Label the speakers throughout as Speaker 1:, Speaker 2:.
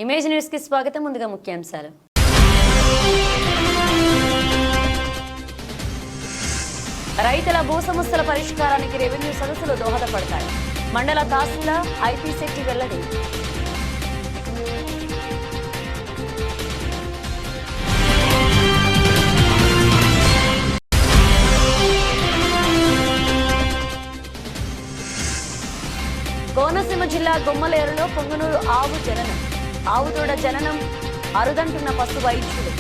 Speaker 1: Image news కి స్వాగతం. ముందుగా ముఖ్యాంశాలు. రైతుల భూ సమస్యల పరిష్కారానికి రెవెన్యూ సదస్సులు దోహదపడతాయి. మండల తహసీల్దార్ ఐపీ శెట్టి వెల్లడి. కోనసీమ జిల్లా గుమ్మలేరులో పొంగనూరు ఆవు జననం. ఆవుదూడ జననం అరుదంటున్న పశు వైద్యులు.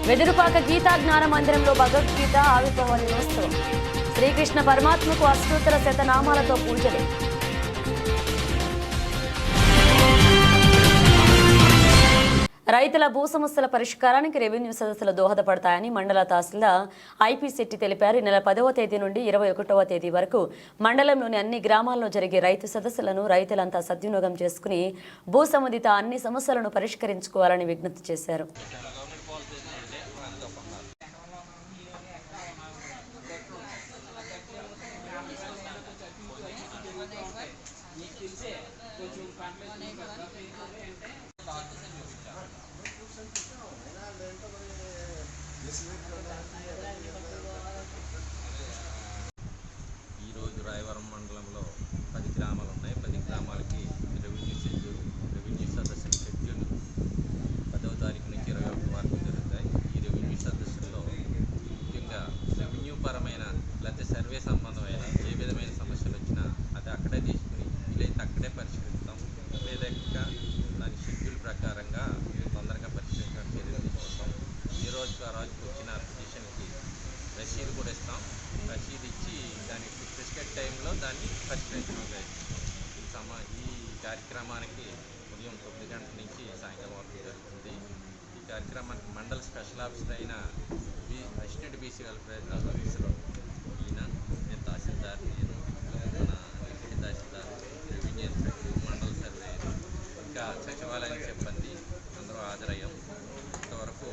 Speaker 1: వెదురుపాక గీతా జ్ఞాన మందిరంలో భగవద్గీత ఆవిర్భావ దినోత్సవం. శ్రీకృష్ణ పరమాత్మకు అష్టోత్తర శతనామాలతో పూజలు. రైతుల భూ సమస్యల పరిష్కారానికి రెవెన్యూ సదస్సులు దోహదపడతాయని మండల తహసీల్దార్ ఐపీ శెట్టి తెలిపారు. ఈ నెల 10వ తేదీ నుండి 21వ తేదీ వరకు మండలంలోని అన్ని గ్రామాల్లో జరిగే రైతు సదస్సులను రైతులంతా సద్వినియోగం చేసుకుని భూ సంబంధిత అన్ని సమస్యలను పరిష్కరించుకోవాలని విజ్ఞప్తి చేశారు.
Speaker 2: ఈరోజు రాయవరం మండలంలో 10 గ్రామాలు ఉన్నాయి. 10 గ్రామాలకి రెవెన్యూ సదస్సు షెడ్యూల్ 10వ తారీఖు నుంచి 21 వరకు జరుగుతాయి. ఈ రెవెన్యూ సదస్సుల్లో ముఖ్యంగా రెవెన్యూ పరమైన లేకపోతే సర్వే సంబంధమైన ఏ విధమైన సమస్యలు వచ్చినా అది అక్కడే తీసుకుని వీలైతే అక్కడే పరిష్కరిస్తాం. లేదా దాని షెడ్యూల్ ప్రకారంగా తొందరగా పరిష్కరించడం చర్యలు తీసుకుంటాం. ఏ రోజుకు ఆ రోజుకు వచ్చిన పిటిషన్కి రసీదు కూడా ఇస్తాం. రసీదు ఇచ్చి దానికి ప్రిస్క్రైబ్ టైంలో దాన్ని పరిష్కరించడం జరుగుతుంది. ఈ కార్యక్రమానికి ఉదయం 9 గంటల నుంచి సాయంకాలం వరకు జరుగుతుంది. ఈ కార్యక్రమానికి మండల స్పెషల్ ఆఫీసర్ అయిన అసిస్టెంట్ బీసీ వెల్ఫేర్ ఆఫీసర్ ఈయన, నేను తహసీల్దార్, నేను మన డిప్యూటీ తహసీల్దార్, రెవెన్యూ ఇన్స్పెక్టర్, మండల సర్వేయర్, ఇంకా సచివాలయం సిబ్బంది అందరూ హాజరయ్యాం. ఇంతవరకు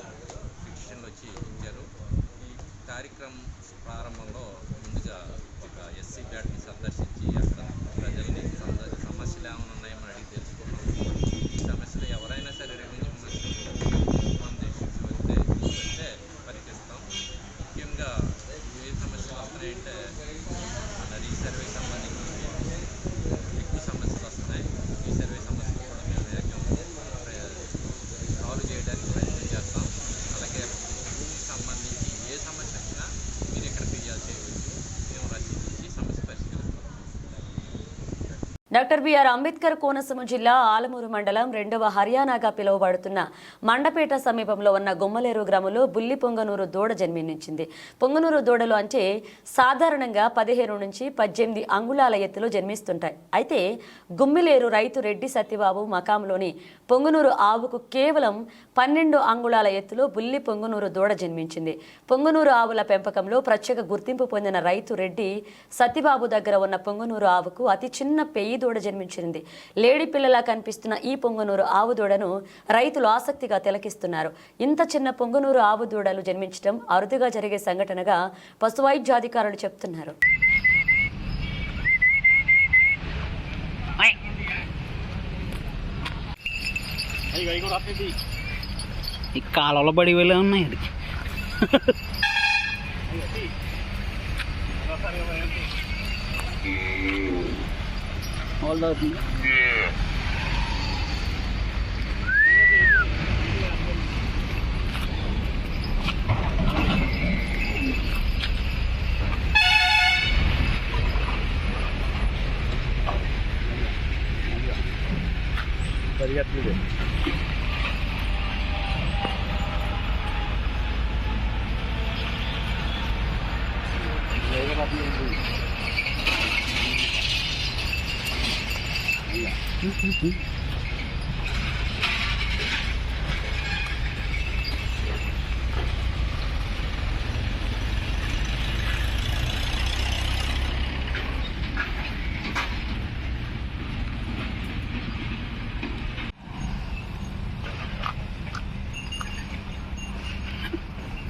Speaker 2: పిటిషన్లు వచ్చి ఇచ్చారు. ఈ కార్యక్రమం ప్రారంభంలో ముందుగా ఒక ఎస్సీ బ్యాట్ని సందర్శించి అక్కడ ప్రజల్ని సమస్యలు ఏమైనా ఉన్నాయో అడిగి తెలుసుకున్నాం. ఈ సమస్యలు ఎవరైనా సరే రెవెన్యూ వస్తే పరిహరిస్తాం. ముఖ్యంగా ఏ సమస్యలు వస్తున్నాయంటే మన రీసర్వే సంబంధించి ఎక్కువ సమస్యలు వస్తున్నాయి. రీసర్వే సమస్యలు కూడా మేము వేగం సాల్వ్ చేయడానికి ప్రయత్నం చేస్తాం. అలాగే భూమికి సంబంధించి ఏ సమస్య వచ్చినా మీరు ఇక్కడ ఫిర్యాదు చేయవచ్చు. మేము రసీదించి సమస్య పరిష్కరిస్తాం.
Speaker 1: డాక్టర్ బిఆర్ అంబేద్కర్ కోనసీమ జిల్లా ఆలమూరు మండలం 2వ హర్యానాగా పిలువబడుతున్న మండపేట సమీపంలో ఉన్న గుమ్మలేరు గ్రామంలో బుల్లి పొంగనూరు దూడ జన్మించింది. పొంగనూరు దూడలు అంటే సాధారణంగా 15 నుంచి 18 అంగుళాల ఎత్తులో జన్మిస్తుంటాయి. అయితే గుమ్మిలేరు రైతు రెడ్డి సత్యబాబు మకాంలోని పొంగనూరు ఆవుకు కేవలం 12 అంగుళాల ఎత్తులో బుల్లి పొంగనూరు దూడ జన్మించింది. పొంగనూరు ఆవుల పెంపకంలో ప్రత్యేక గుర్తింపు పొందిన రైతు రెడ్డి సత్యబాబు దగ్గర ఉన్న పొంగనూరు ఆవుకు అతి చిన్న పెయ్యి దూడ జన్మించింది. లేడి పిల్లలా కనిపిస్తున్న ఈ పొంగనూరు ఆవు దూడను రైతులు ఆసక్తిగా తిలకిస్తున్నారు. ఇంత చిన్న పొంగనూరు ఆవు దూడలు జన్మించడం అరుదుగా జరిగే సంఘటనగా పశువైద్యాధికారులు చెప్తున్నారు.
Speaker 3: ఈ కాలంలో బడి వెళ్ళే ఉన్నాయి. పరిగెత్తలేదు.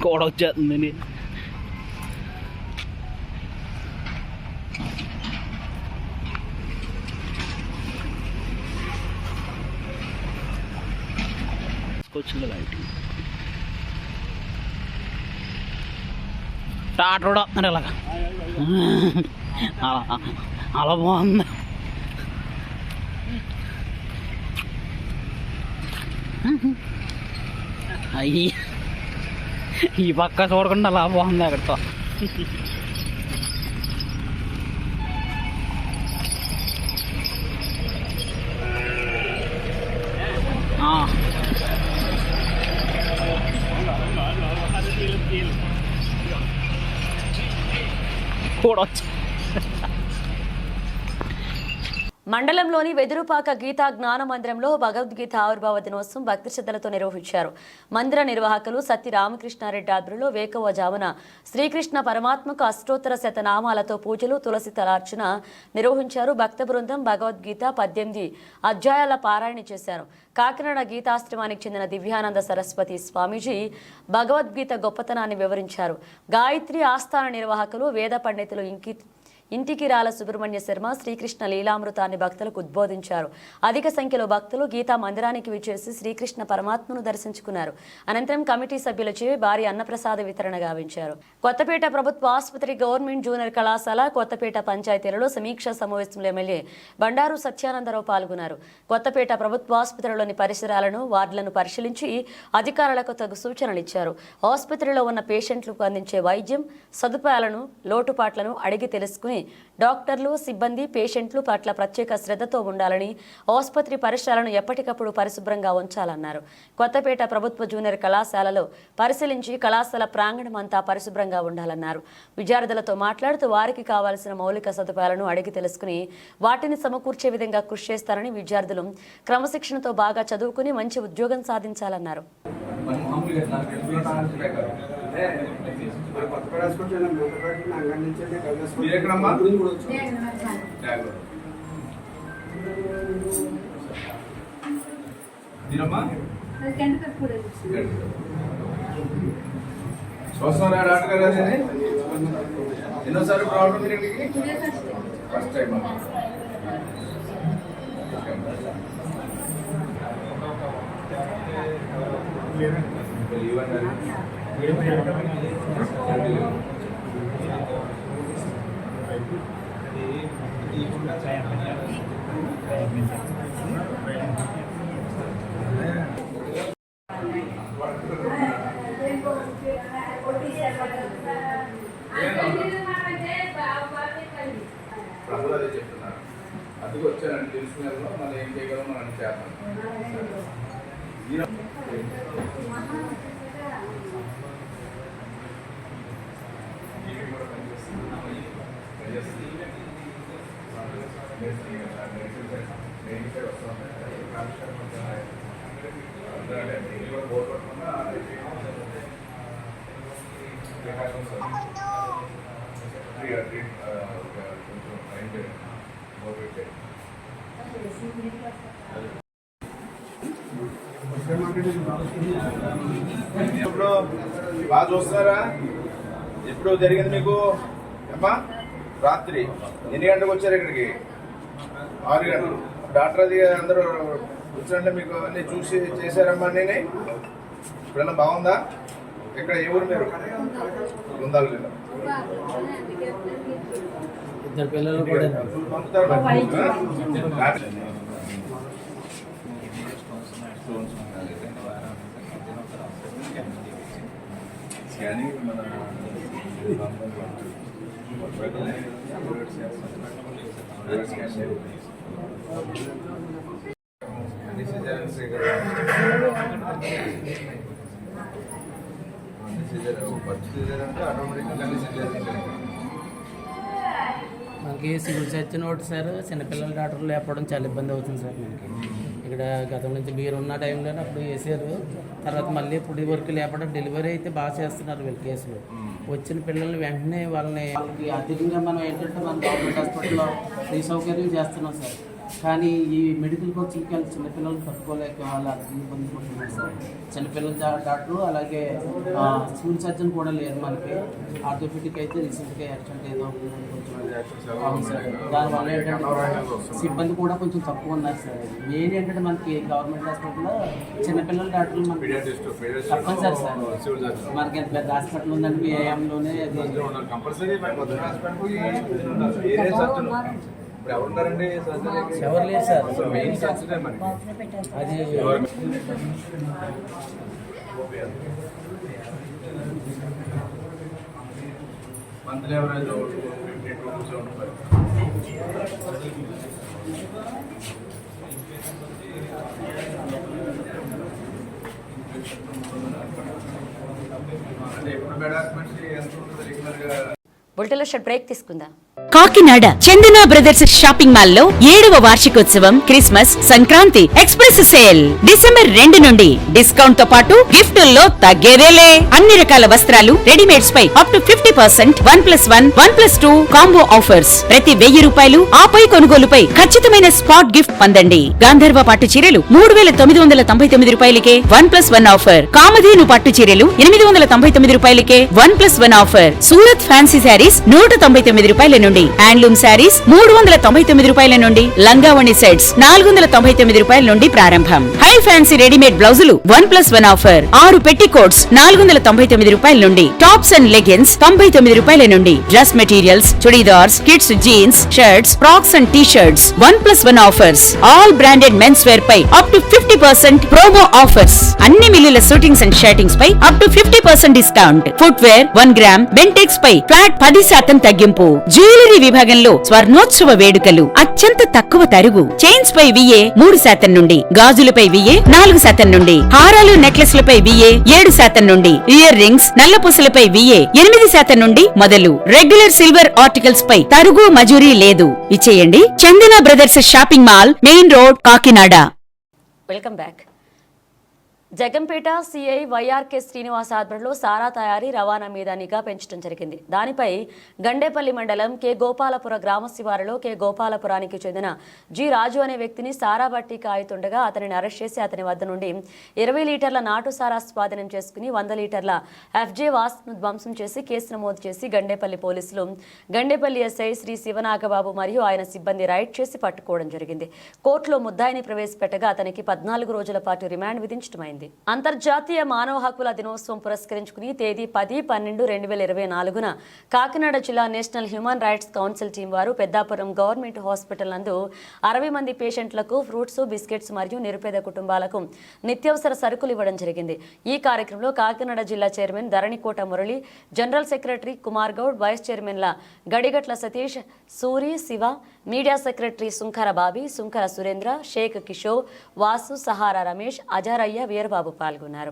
Speaker 3: కూడా వచ్చేస్తుందండి. వచ్చింది లైట్ టాటర్ కూడా వస్తున్నారు ఇలాగా. అలా బాగుంది. అయ్యి ఈ పక్క చూడకుండా అలా బాగుంది అక్కడితో. కూడా వచ్చి
Speaker 1: మండలంలోని వెదురుపాక గీతా జ్ఞాన మందిరంలో భగవద్గీత ఆవిర్భావ దినోత్సవం భక్తి శ్రద్ధలతో నిర్వహించారు. మందిర నిర్వాహకులు సత్తి రామకృష్ణారెడ్డి ఆధ్వర్యంలో వేకువజామున శ్రీకృష్ణ పరమాత్మకు అష్టోత్తర శతనామాలతో పూజలు, తులసి తలార్చన నిర్వహించారు. భక్త బృందం భగవద్గీత 18 అధ్యాయాల పారాయణ చేశారు. కాకినాడ గీతాశ్రమానికి చెందిన దివ్యానంద సరస్వతి స్వామీజీ భగవద్గీత గొప్పతనాన్ని వివరించారు. గాయత్రి ఆస్థాన నిర్వాహకులు వేద పండితులు ఇంటికిరాల సుబ్రహ్మణ్య శర్మ శ్రీకృష్ణ లీలామృతాన్ని భక్తులకు ఉద్బోధించారు. అధిక సంఖ్యలో భక్తులు గీతా మందిరానికి విచ్చేసి శ్రీకృష్ణ పరమాత్మను దర్శించుకున్నారు. అనంతరం కమిటీ సభ్యులచే భారీ అన్నప్రసాద వితరణ గావించారు. కొత్తపేట ప్రభుత్వ ఆసుపత్రి, గవర్నమెంట్ జూనియర్ కళాశాల, కొత్తపేట పంచాయతీలలో సమీక్షా సమావేశంలో ఎమ్మెల్యే బండారు సత్యానందరావు పాల్గొన్నారు. కొత్తపేట ప్రభుత్వ ఆసుపత్రిలోని పరిసరాలను, వార్డులను పరిశీలించి అధికారులకు తగు సూచనలు ఇచ్చారు. ఆసుపత్రిలో ఉన్న పేషెంట్లకు అందించే వైద్యం సదుపాయాలను, లోటుపాట్లను అడిగి తెలుసుకుని డాక్టర్లు, సిబ్బంది పేషెంట్లు పట్ల ప్రత్యేక శ్రద్ధతో ఉండాలని, ఆసుపత్రి పరిసరాలను ఎప్పటికప్పుడు పరిశుభ్రంగా ఉంచాలన్నారు. కొత్తపేట ప్రభుత్వ జూనియర్ కళాశాలలో పరిశీలించి కళాశాల ప్రాంగణం అంతా పరిశుభ్రంగా ఉండాలన్నారు. విద్యార్థులతో మాట్లాడుతూ వారికి కావాల్సిన మౌలిక సదుపాయాలను అడిగి తెలుసుకుని వాటిని సమకూర్చే విధంగా కృషి చేస్తారని, విద్యార్థులు క్రమశిక్షణతో బాగా చదువుకుని మంచి ఉద్యోగం సాధించాలన్నారు.
Speaker 4: చూస్తున్నారా డాక్టర్ గారు? ఎన్నోసారి ప్రాబ్లం ఫస్ట్ టైం. అందరూ అదే చెప్తున్నారు. అందుకు వచ్చానండి తెలుసుకున్నారు. మనం ఏం చేయగలం మనం చేస్తాం. ఇప్పుడు బాగా చూస్తున్నారా? ఎప్పుడు జరిగింది మీకు అమ్మా? రాత్రి ఎన్ని గంటలకు వచ్చారు ఇక్కడికి? 6 గంటలు. డాక్టర్ అది అందరూ కూర్చోండి, మీకు అన్ని చూసి చేశారమ్మా. నేనే ఇప్పుడన్నా బాగుందా? ఇక్కడ ఏ ఊరు మీరు? ఉండాలి లేదా?
Speaker 3: ఇద్దరు పిల్లలు కూడా
Speaker 4: స్కానింగ్ మన
Speaker 5: మనకి సివిల్ సర్జన్ ఒకటి సార్, చిన్నపిల్లల డాక్టర్లు లేకపోవడం చాలా ఇబ్బంది అవుతుంది సార్. మనకి ఇక్కడ గతం నుంచి మీరు ఉన్న టైంలోనే అప్పుడు వేసారు. తర్వాత మళ్ళీ ఇప్పుడు వరకు లేకపోవడం, డెలివరీ అయితే బాగా చేస్తున్నారు వీళ్ళ కేసులు. వచ్చిన పిల్లల్ని వెంటనే వాళ్ళకి అధికంగా మనం ఏంటంటే మన గవర్నమెంట్ హాస్పిటల్లో ఫ్రీ సౌకర్యం చేస్తున్నాం సార్. కానీ ఈ మెడికల్ కోచింగ్కి వెళ్ళి చిన్నపిల్లలు తట్టుకోలేక వాళ్ళు అర్థం ఇబ్బంది పడుతున్నారు సార్. చిన్నపిల్లల డాక్టరు అలాగే సివిల్ సర్జన్ కూడా లేరు మనకి. ఆర్థోపెడిక్ అయితే రీసెంట్గా యాక్సిడెంట్ ఏదో ఉందని కొంచెం అవును సార్. దానివల్ల ఏంటంటే సిబ్బంది కూడా కొంచెం తక్కువ ఉన్నారు సార్. మెయిన్ ఏంటంటే మనకి గవర్నమెంట్ హాస్పిటల్లో చిన్నపిల్లల డాక్టర్లు మనకి తప్పనిసరి సార్. మనకి ఎంత పెద్ద హాస్పిటల్ ఉందంటే ఏఎంలోనే
Speaker 4: ఎవరున్నారండి?
Speaker 5: ఎవరు లేదు సార్.
Speaker 4: మెయిన్ సర్జరీ మనకి
Speaker 5: అది
Speaker 4: మంత్లీ ఎవరేజ్ 52-75. అంటే ఎప్పుడు బెడ్ హాస్పిటల్ ఎంత ఉంటుంది రెగ్యులర్గా?
Speaker 1: బులెటిన్లో షార్ట్ బ్రేక్ తీసుకుందాం.
Speaker 6: కాకినాడ చందన బ్రదర్స్ షాపింగ్ మాల్ లో 7వ వార్షికోత్సవం, Christmas, Sankranti express sale December 2 నుండి. డిస్కౌంట్ తో పాటు గిఫ్టుల్లో తగ్గేదేలే. అన్ని రకాల వస్త్రాలు, రెడీమేడ్స్ పై అప్ టు 50%, 1+1, 1+2 కాంబో ఆఫర్స్. ప్రతి 1000 రూపాయలు ఆపై కొనుగోలుపై ఖచ్చితమైన స్పాట్ గిఫ్ట్ పొందండి. గాంధర్వ పట్టు చీరలు 3999 రూపాయలకే 1+1 ఆఫర్. కామధేను పట్టు చీరలు 899 రూపాయలకే 1+1 ఆఫర్. సూరత్ ఫ్యాన్సీ శారీస్ 199 రూపాయల నుండి. హ్యాండ్లూమ్ శారీస్ 399 రూపాయల నుండి. లంగావణి సెట్స్ 499 రూపాయల నుండి ప్రారంభం. హై ఫ్యాన్సీ రెడీమేడ్ బ్లౌజులు 1+1 ఆఫర్. 6 పెట్టికోట్స్ 499 రూపాయల నుండి. టాప్స్ అండ్ లెగిన్స్ 99 రూపాయల నుండి. Dress materials, churidars, kids jeans, shirts, frocks and T shirts 1+1 offers. All branded men's wear పై అప్ టు 50% ప్రోమో ఆఫర్స్. అన్ని మిల్లుల షూటింగ్స్ అండ్ షర్టింగ్స్ పై up to 50% discount. Footwear 1 gram Bentex పై flat 10% తగ్గింపు. జ్యువెలరీ విభాగంలో స్వర్ణోత్సవ వేడుకలు, అత్యంత తక్కువ తరుగు. చైన్స్ పై VA 3% నుండి. గాజులపై VA 4% నుండి. హారాలు, నెక్లెస్లపై VA 7% నుండి. ఇయర్ రింగ్స్, నల్లపూసలపై VA 8% నుండి మొదలు. రెగ్యులర్ సిల్వర్ ఆర్టికల్స్ పై తరుగు మజూరీ లేదు. ఇచ్చేయండి Chandana brothers shopping mall, main road, Kakinada.
Speaker 1: Welcome back. Jaggampeta CI YRK Srinivas ఆధ్వర్యంలో సారా తయారీ, రవాణా మీద నిఘా పెంచడం జరిగింది. దానిపై గండేపల్లి మండలం కె గోపాలపుర గ్రామ శివారులో కె గోపాలపురానికి చెందిన జి రాజు అనే వ్యక్తిని సారా బట్టి కాయుతుండగా అతనిని అరెస్ట్ చేసి అతని వద్ద నుండి 20 లీటర్ల నాటు సారా స్వాధీనం చేసుకుని 100 లీటర్ల FJ వాస్ను ధ్వంసం చేసి కేసు నమోదు చేసి గండేపల్లి పోలీసులు గండేపల్లి ఎస్ఐ శ్రీ శివనాగబాబు మరియు ఆయన సిబ్బంది రైడ్ చేసి పట్టుకోవడం జరిగింది. కోర్టులో ముద్దాయిని ప్రవేశపెట్టగా అతనికి 14 రోజుల పాటు రిమాండ్ విధించడమైంది. అంతర్జాతీయ మానవ హక్కుల దినోత్సవం పురస్కరించుకుని తేదీ 10-12-2024 కాకినాడ జిల్లా national human rights council team వారు పెద్దాపురం గవర్నమెంట్ హాస్పిటల్ నందు 60 మంది పేషెంట్లకు ఫ్రూట్స్, బిస్కెట్స్ మరియు నిరుపేద కుటుంబాలకు నిత్యావసర సరుకులు ఇవ్వడం జరిగింది. ఈ కార్యక్రమంలో కాకినాడ జిల్లా chairman Dharanikota Murali, general secretary Kumar Goud, vice చైర్మన్ల గడిగట్ల సతీష్, సూరి, శివ, మీడియా సెక్రటరీ సుంకర బాబీ, సుంకర సురేంద్ర, షేక్ కిషోర్, వాసు, సహారా రమేష్, అజారయ్య, వీరబాబు పాల్గొన్నారు.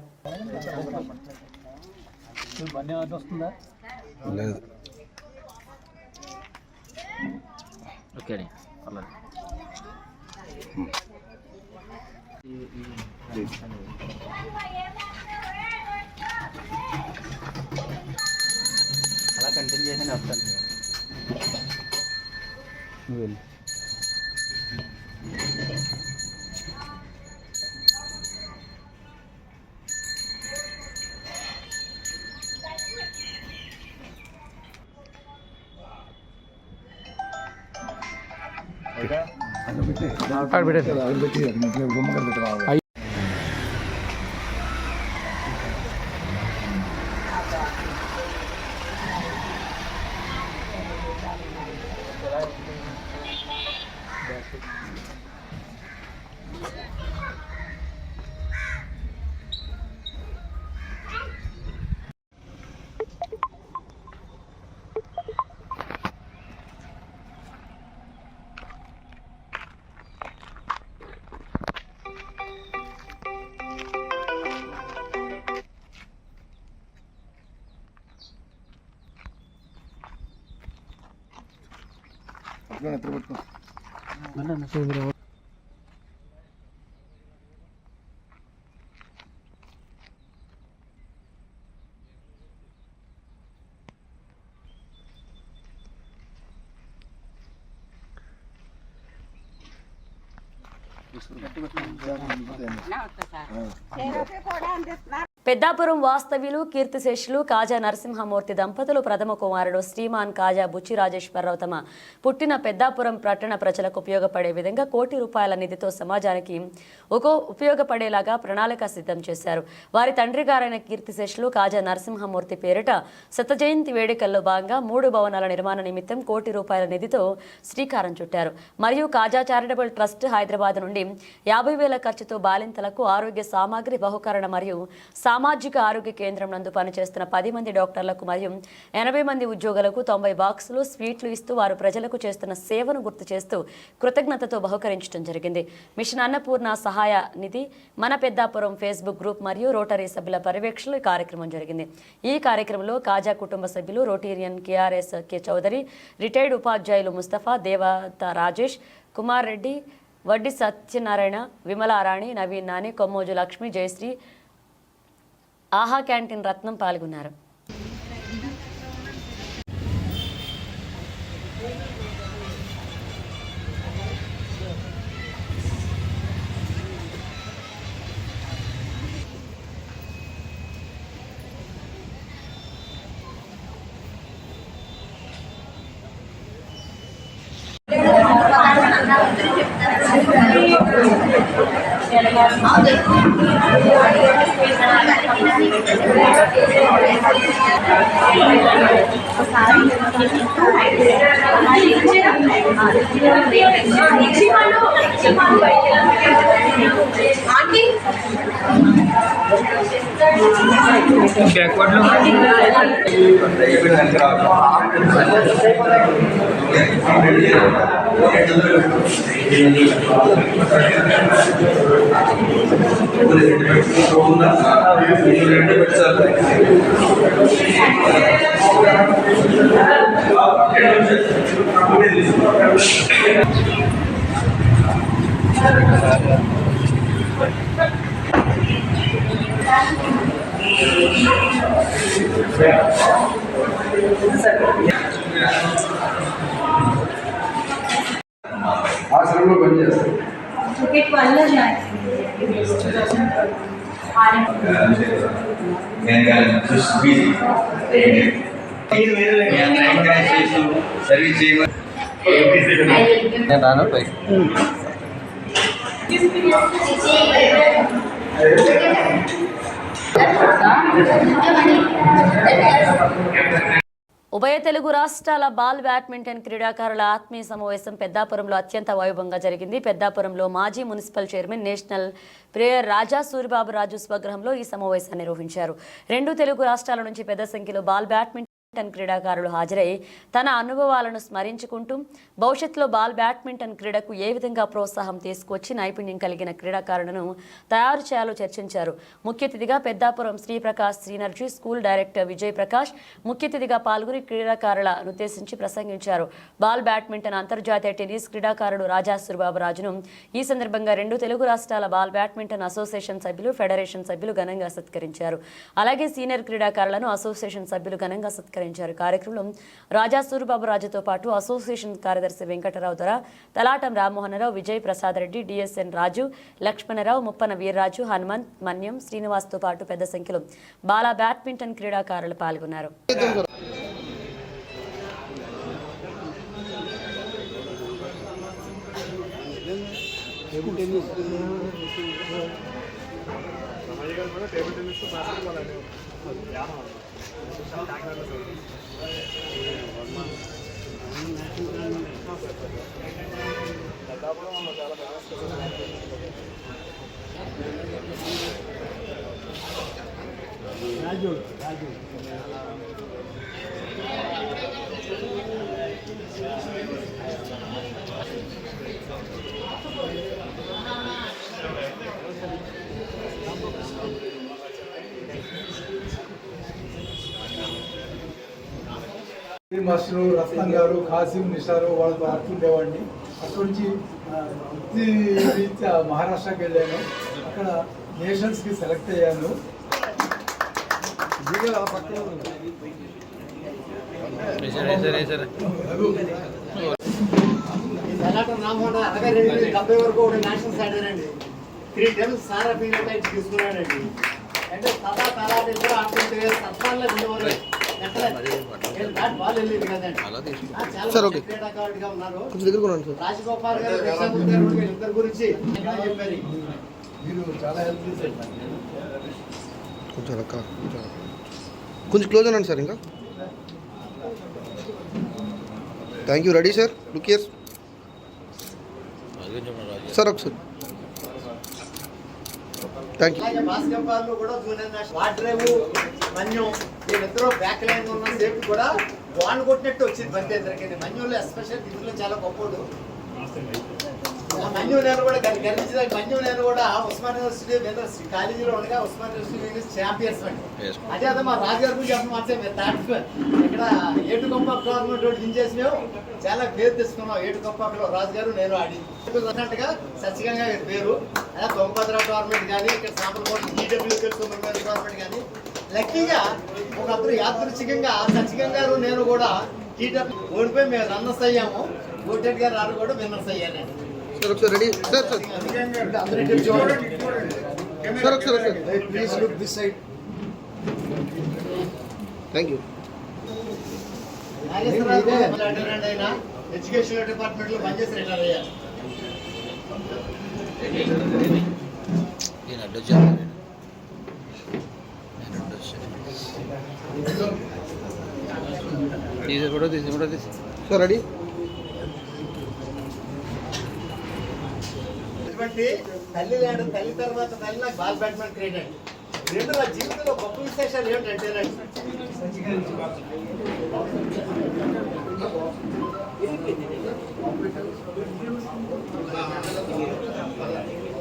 Speaker 3: అలా కంటిన్యూ చేసి వస్తాను.
Speaker 1: పెద్దాపురం వాస్తవ్యులు కీర్తిశేషులు కాజా నరసింహమూర్తి దంపతులు ప్రథమ కుమారుడు శ్రీమాన్ కాజా బుచ్చి రాజేశ్వరరావు తమ పుట్టిన పెద్దాపురం పట్టణ ప్రజలకు ఉపయోగపడే విధంగా ₹1,00,00,000 నిధితో సమాజానికి ఉపయోగపడేలాగా ప్రణాళిక సిద్ధం చేశారు. వారి తండ్రి గారైన కీర్తిశేషులు కాజా నరసింహమూర్తి పేరిట శత జయంతి వేడుకల్లో భాగంగా 3 భవనాల నిర్మాణ నిమిత్తం ₹1,00,00,000 నిధితో శ్రీకారం చుట్టారు. మరియు కాజా చారిటబుల్ ట్రస్ట్ హైదరాబాద్ నుండి 50,000 ఖర్చుతో బాలింతలకు ఆరోగ్య సామాగ్రి బహుకరణ మరియు సామాజిక ఆరోగ్య కేంద్రం నందు పనిచేస్తున్న 10 మంది డాక్టర్లకు మరియు 80 మంది ఉద్యోగులకు 90 బాక్సులు స్వీట్లు ఇస్తూ వారు ప్రజలకు చేస్తున్న సేవను గుర్తు చేస్తూ కృతజ్ఞతతో బహుకరించడం జరిగింది. మిషన్ అన్నపూర్ణ సహాయ నిధి, మన పెద్దాపురం ఫేస్బుక్ గ్రూప్ మరియు రోటరీ సభ్యుల పర్యవేక్షణలో ఈ కార్యక్రమం జరిగింది. ఈ కార్యక్రమంలో కాజా కుటుంబ సభ్యులు rotarian KRS K Chowdary, retired ఉపాధ్యాయులు ముస్తఫా, దేవత రాజేష్, కుమార్ రెడ్డి, వడ్డి సత్యనారాయణ, విమలారాణి, నవీన్ నాని, కొమ్మోజు లక్ష్మి, జయశ్రీ, ఆహా క్యాంటీన్ రత్నం పాల్గొన్నారు.
Speaker 7: ఆశ్రమంలో పనిచేస్తారు.
Speaker 1: ఉభయ తెలుగు రాష్ట్రాల బాల్ బ్యాడ్మింటన్ క్రీడాకారుల ఆత్మీయ సమావేశం పెద్దాపురంలో అత్యంత వైభవంగా జరిగింది. పెద్దాపురంలో మాజీ మున్సిపల్ చైర్మన్, నేషనల్ ప్లేయర్ రాజా సూరిబాబు రాజు స్వగృహంలో ఈ సమావేశాన్ని నిర్వహించారు. 2 తెలుగు రాష్ట్రాల నుంచి పెద్ద సంఖ్యలో బాల్ బ్యాడ్మింటన్ క్రీడాకారులు హాజరై తన అనుభవాలను స్మరించుకుంటూ భవిష్యత్తులో బాల్ బ్యాడ్మింటన్ క్రీడకు ఏ విధంగా ప్రోత్సాహం తీసుకొచ్చి నైపుణ్యం కలిగిన క్రీడాకారులను తయారు చేయాలో చర్చించారు. ముఖ్య అతిథిగా పెద్దాపురం శ్రీప్రకాష్ శ్రీనర్జీ స్కూల్ డైరెక్టర్ విజయ్ ప్రకాష్ ముఖ్య అతిథిగా పాల్గొని క్రీడాకారులను ఉద్దేశించి ప్రసంగించారు. బాల్ బ్యాడ్మింటన్ అంతర్జాతీయ టెన్నిస్ క్రీడాకారుడు రాజా సూరిబాబు రాజును ఈ సందర్భంగా 2 తెలుగు రాష్ట్రాల బాల్ బ్యాడ్మింటన్ అసోసియేషన్ సభ్యులు, ఫెడరేషన్ సభ్యులు ఘనంగా సత్కరించారు. అలాగే సీనియర్ క్రీడాకారులను అసోసియేషన్ సభ్యులు ఘనంగా సత్కరించారు. కార్యక్రమంలో రాజా సూరిబాబు రాజుతో పాటు అసోసియేషన్ కార్యదర్శి వెంకటరావు దొర, తలాటం రామ్మోహనరావు, విజయ్ ప్రసాద్ రెడ్డి, DSN రాజు, లక్ష్మణరావు, ముప్పన వీర్రాజు, హనుమంత్, మన్యం, శ్రీనివాస్తో పాటు పెద్ద సంఖ్యలో బాలా బ్యాడ్మింటన్ క్రీడాకారులు పాల్గొన్నారు.
Speaker 8: మాస్టరు రత్నం గారు, కాసిం, నిషారు వాళ్ళతో ఆడుతుండేవాడిని. అక్కడి నుంచి వృత్తి రీత్యా మహారాష్ట్రకి వెళ్ళాను. అక్కడ నేషన్స్కి సెలెక్ట్ అయ్యాను.
Speaker 7: సెలాటర్ రామోహన్ 62-70 వరకు కూడా నేషనల్స్ ఆడారండి. 3 times సారా పీరియడ్ టైప్ తీసుకున్నాడండి. అంటే తలా ఇద్దరు ఆడుతుంటే సత్తాల్లో ఉండేవారు బాల్ వెళ్ళేది కదండి. చాలా క్రీడాకారుడిగా ఉన్నారు. రాజగోపాల్ గారు ఇద్దరు గురించి చెప్పారు.
Speaker 8: మీరు చాలా హెల్ప్ చేశారు.
Speaker 9: కొంచెం క్లోజ్ అనండి సార్. ఇంకా thank you. Ready sir? Look here sir ఒకసారి. Thank you.
Speaker 7: అలాగే బాస్కెట్బాల్ లో కూడా జూనియర్ నేషనల్ వాడ్రేవ్ మన్యం వీళ్ళిద్దరూ బ్యాక్ లైన్ ఉన్న సేఫ్టీ కూడా బాల్ కొట్టినట్టు వచ్చింది బంతి ఇద్దరికి. మన్యులో ఎస్పెషల్ ఇందులో చాలా గొప్పడు. మన్యు నేను కూడా గర్వించిన మన్యు నేను కూడా ఉస్మాన్ యూనివర్సిటీ కాలేజీలో ఉండగా ఉస్మాన్ యూనివర్సిటీ ఛాంపియన్స్ అండి. అదే అదే మా రాజుగారి గురించి చెప్పడం ఇక్కడ ఏటు గొప్ప టోర్నమెంట్ దించేసి మేము చాలా పేరు తెచ్చుకున్నాం. ఏటు గొప్పలో రాజుగారు నేను ఆడి అన్నట్టుగా సత్యంగా పేరు. అదే తొంభద్ర టోర్నమెంట్ కానీ ఇక్కడ సాంబర్కోట జీడబ్ల్యూకే టోర్నమెంట్ కానీ లక్కీగా ఒకప్పుడు యాదృచ్ఛికంగా సత్యంగా గారు నేను కూడా జీడబ్ల్యూ ఓడిపోయి మేము రన్నర్స్ అయ్యాము. గోటెడ్ గారు ఆడు కూడా విన్నర్స్ అయ్యానండి.
Speaker 9: సార్ ఒకసారి రెడీ సార్. సార్ సార్ ఒకసారి
Speaker 8: please look this side.
Speaker 9: Thank you.
Speaker 7: Education department లో పనిచేసి రిటైర్ అయ్యారు.
Speaker 9: Sir ready?
Speaker 7: తల్లి లేడు తల్లి తర్వాత తల్లి నాకు బాల్ బ్యాట్స్మెన్ క్రియేట్ అండి. రెండు నా జీవితంలో గొప్ప విశేషాలు ఏమిటంటేనండి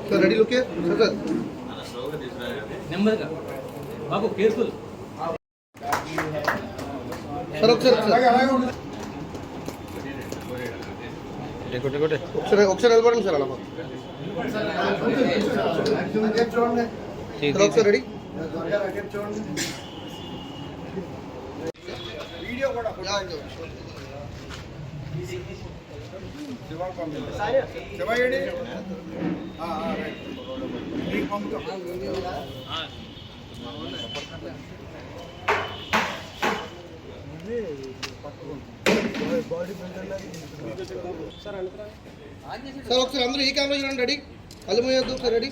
Speaker 9: sir ready? Look here sir.
Speaker 3: నెమ్మదిగా బాబు, కేర్ఫుల్
Speaker 9: సార్ ఒకసారి ఒకసారి నిలబడండి సార్. అలా
Speaker 8: చూడండి.
Speaker 9: సార్ ఒకసారి రెడీ?
Speaker 8: చూడండి.
Speaker 4: వీడియో కూడా శివయ్యడి
Speaker 9: సార్ ఒకసారి అందరూ ఈ కెమెరా చూడండి. రెడీ? కళ్ళు మూయొద్దు. ఒకసారి రెడీ?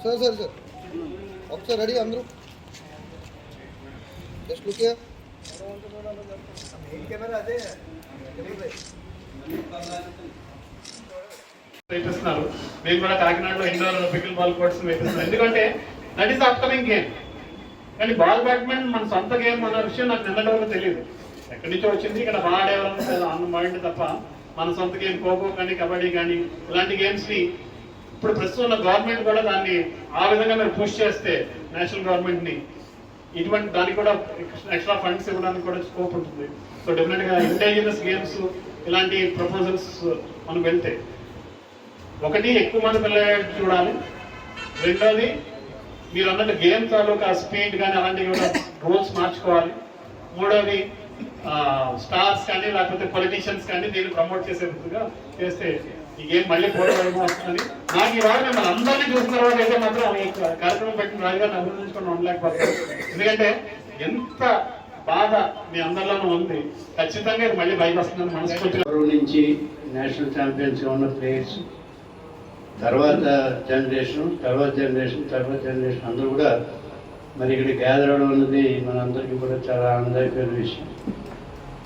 Speaker 9: సార్ సార్ సార్ ఒకసారి రెడీ అందరూ? Just look here.
Speaker 10: వేపిస్తున్నారు. మేము కూడా కాకినాడలో ఇండోర్ పికిల్ బాల్ కోర్ట్స్ వేపిస్తున్నాం. ఎందుకంటే దట్ ఈస్ అప్కమింగ్ గేమ్. కానీ బాల్ బ్యాట్మెంట్ మన సొంత గేమ్ అన్న విషయం నాకు నిన్నటి వరకు తెలియదు. ఎక్కడి నుంచో వచ్చింది, ఇక్కడ ఆడేవాళ్ళని అన్న మైండ్ తప్ప మన సొంత గేమ్ ఖోఖో కానీ కబడ్డీ కానీ ఇలాంటి గేమ్స్ ని ఇప్పుడు ప్రస్తుతం ఉన్న గవర్నమెంట్ కూడా దాన్ని ఆ విధంగా మీరు పుష్ చేస్తే నేషనల్ గవర్నమెంట్ ని ఇటువంటి దానికి కూడా ఎక్స్ట్రా ఫండ్స్ ఇవ్వడానికి కూడా స్కోప్ ఉంటుంది. సో డెఫినెట్ గా ఇండిజినస్ గేమ్స్ ఇలాంటి ప్రపోజల్స్ మనం వెళ్తే ఒకటి ఎక్కువ మంది పిల్లలు చూడాలి. రెండోది మీరు అన్నట్టు గేమ్ తాలూకా స్పీడ్ కానీ అలాంటివి కూడా రూల్స్ మార్చుకోవాలి. మూడోది స్టార్స్ కానీ లేకపోతే పొలిటీషియన్స్ కానీ దీన్ని ప్రమోట్ చేసే విధంగా చేస్తే ఈ గేమ్ మళ్ళీ పోరాటం వస్తుంది. నాకు ఇవాళ మిమ్మల్ని అందరినీ చూసిన తర్వాత అయితే మాత్రం ఈ కార్యక్రమం పెట్టిన రాజుగారిని అభినందించుకొని ఉండలేకపోతాం. ఎందుకంటే ఎంత బాధ మీ అందరిలోనూ ఉంది. ఖచ్చితంగా ఇది మళ్ళీ బయట వస్తుందని మనస్ఫూర్తిగా
Speaker 11: నుంచి నేషనల్ ఛాంపియన్స్గా ఉన్న ప్లేయర్స్ తర్వాత జనరేషన్ అందరూ కూడా మరి ఇక్కడ గ్యాదర్ అవడం అన్నది మనందరికీ కూడా చాలా ఆనందకరమైన విషయం.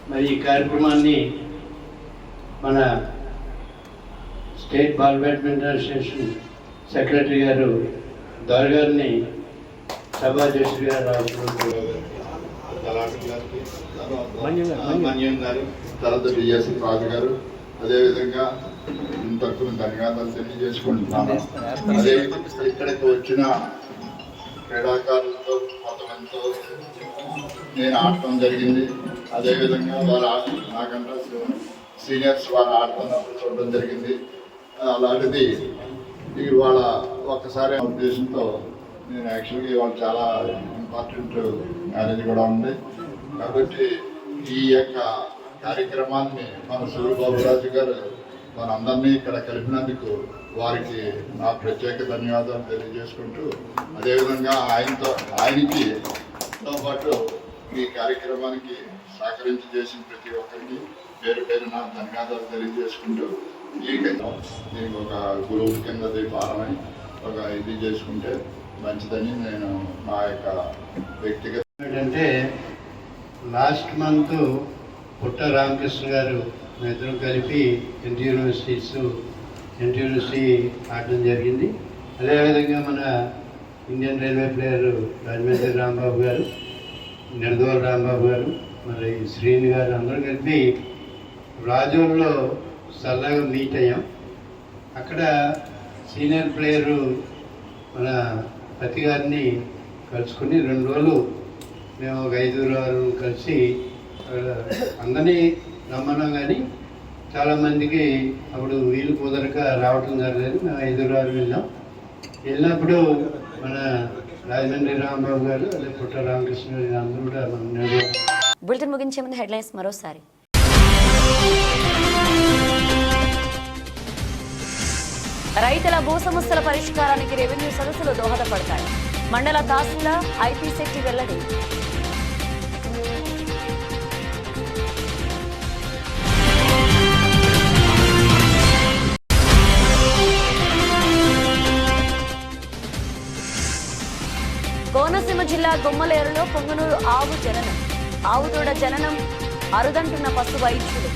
Speaker 11: మరి ఈ కార్యక్రమాన్ని మన state ball badminton association secretary గారు గారిని సభాధ్యక్షుడు గారు
Speaker 12: మన్యం గారు, తర్వాత బిఎస్సి రాజు గారు, అదేవిధంగా తరఫున ధన్యవాదాలు తెలియజేసుకుంటున్నాను. అదే ఇక్కడికి వచ్చిన క్రీడాకారులతో కొంతమందితో నేను ఆడటం జరిగింది. అదేవిధంగా వాళ్ళు నాకంటే సీనియర్స్ వాళ్ళు ఆడుతున్నప్పుడు చూడడం జరిగింది. అలాంటిది ఇవాళ ఒక్కసారి ఉద్దేశంతో నేను యాక్చువల్గా ఇవాళ చాలా ఇంపార్టెంట్ మ్యారేజ్ కూడా ఉంది. కాబట్టి ఈ యొక్క కార్యక్రమాన్ని మన సూర్యబాబురాజు గారు మనందరినీ ఇక్కడ కలిపినందుకు వారికి నా ప్రత్యేక ధన్యవాదాలు తెలియజేసుకుంటూ, అదేవిధంగా ఆయనకి తో పాటు ఈ కార్యక్రమానికి సహకరించి చేసిన ప్రతి ఒక్కరికి పేరు పేరున ధన్యవాదాలు తెలియజేసుకుంటూ, దీనికి ఒక గ్రూప్ కింద భారమై ఒక ఇది చేసుకుంటే మంచిదని నేను నా యొక్క వ్యక్తిగత.
Speaker 11: ఏంటంటే లాస్ట్ మంత్ పుట్ట రామకృష్ణ గారు ఇద్దరు కలిపి యూనివర్సిటీ ఆడడం జరిగింది. అదేవిధంగా మన Indian railway player Rajahmundry Rambabu గారు, నిర్దోల రాంబాబు గారు, మరి శ్రీని గారు అందరూ కలిపి రాజూరులో సరదాగా మీట్ అయ్యాం. అక్కడ సీనియర్ ప్లేయరు మన పతి గారిని కలుసుకుని 2 రోజులు మేము ఒక 5-6 కలిసి అందరినీ రమ్మన్నాం. కానీ చాలామందికి అప్పుడు వీలు కుదరక రావటం జరగలేదు. మేము 5-6 వెళ్ళినప్పుడు మన రాజమండ్రి రాంబాబు గారు, అదే పుట్ట రామకృష్ణ గారు అందరూ కూడా మన
Speaker 1: బులెటిన్ ముగించే ముందు హెడ్లైన్స్ మరోసారి. రైతుల భూ సమస్యల పరిష్కారానికి రెవెన్యూ సదస్సులు దోహదపడతాయి. మండల తహసీల్దార్ ఐపీ శెట్టి వెల్లడి. కోనసీమ జిల్లా గుమ్మలేరులో పొంగనూరు ఆవు జననం. ఆవుతోడ జననం అరుదంటున్న పశు వైద్యులు.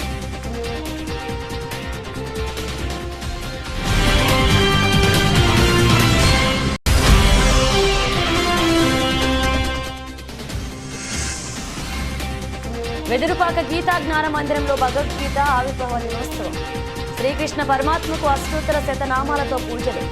Speaker 1: వెదురుపాక గీతా జ్ఞాన మందిరంలో భగవద్గీత ఆవిర్భావ దినోత్సవం. శ్రీకృష్ణ పరమాత్మకు అష్టోత్తర శతనామాలతో పూజలు.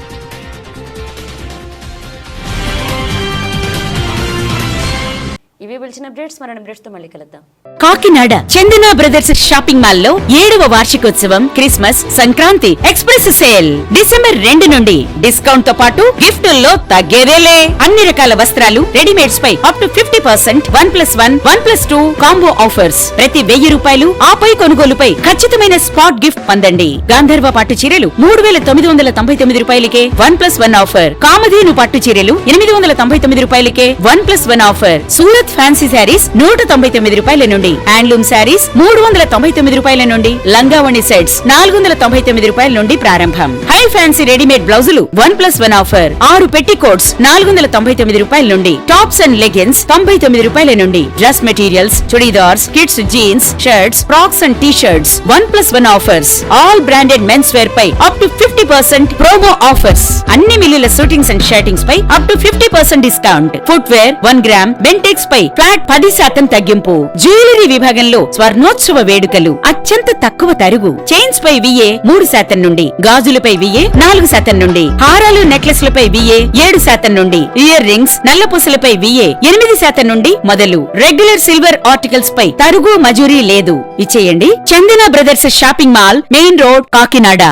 Speaker 1: ఇవి పిలిచిన అప్డేట్స్. మరణ అప్డేట్స్ తో మళ్ళీ కలుద్దాం.
Speaker 6: కాకినాడ చందన బ్రదర్స్ షాపింగ్ మాల్ లో 7వ వార్షికోత్సవం, Christmas, Sankranti express sale December 2 నుండి. డిస్కౌంట్ తో పాటు గిఫ్టుల్లో తగ్గేదేలే. అన్ని రకాల వస్త్రాలు, రెడీమేడ్స్ పై అప్ టు 50%, 1+1, 1+2 కాంబో ఆఫర్స్. ప్రతి 1000 రూపాయలు ఆపై కొనుగోలుపై ఖచ్చితమైన స్పాట్ గిఫ్ట్ పొందండి. గాంధర్వ పట్టు చీరలు 3999 రూపాయలకే 1+1 ఆఫర్. కామధేను పట్టు చీరలు 899 రూపాయలకే 1+1 ఆఫర్. సూరత్ ఫ్యాన్సీ శారీస్ 199 రూపాయల నుండి. హ్యాండ్లూమ్ శారీస్ 399 రూపాయల నుండి. లంగావణి సెట్స్ 499 రూపాయల నుండి ప్రారంభం. హై ఫ్యాన్సీ రెడీమేడ్ బ్లౌజులు 1+1 ఆఫర్. 6 పెట్టికోట్స్ 499 రూపాయల నుండి. టాప్స్ అండ్ లెగిన్స్ 99 రూపాయల నుండి. Dress materials, churidars, kids jeans, shirts, frocks and T shirts 1+1 offers. All branded men's wear పై అప్ టు 50% ప్రోమో ఆఫర్స్. అన్ని మిల్లుల షూటింగ్స్ అండ్ షర్టింగ్స్ పై up to 50% discount. Footwear 1 gram Bentex పై ఫ్లాట్ 10% తగ్గింపు. జ్యువెలరీ విభాగంలో స్వర్ణోత్సవ వేడుకలు. అత్యంత తక్కువ తరుగు. చైన్స్ పై VA 3% నుండి. గాజులపై VA 4% నుండి. హారాలు, నెక్లెస్లపై VA 7% నుండి. ఇయర్ రింగ్స్, నల్లపూసలపై VA 8% నుండి మొదలు. రెగ్యులర్ సిల్వర్ ఆర్టికల్స్ పై తరుగు మజూరీ లేదు. ఇచ్చేయండి. Chandana brothers shopping mall, main road, Kakinada.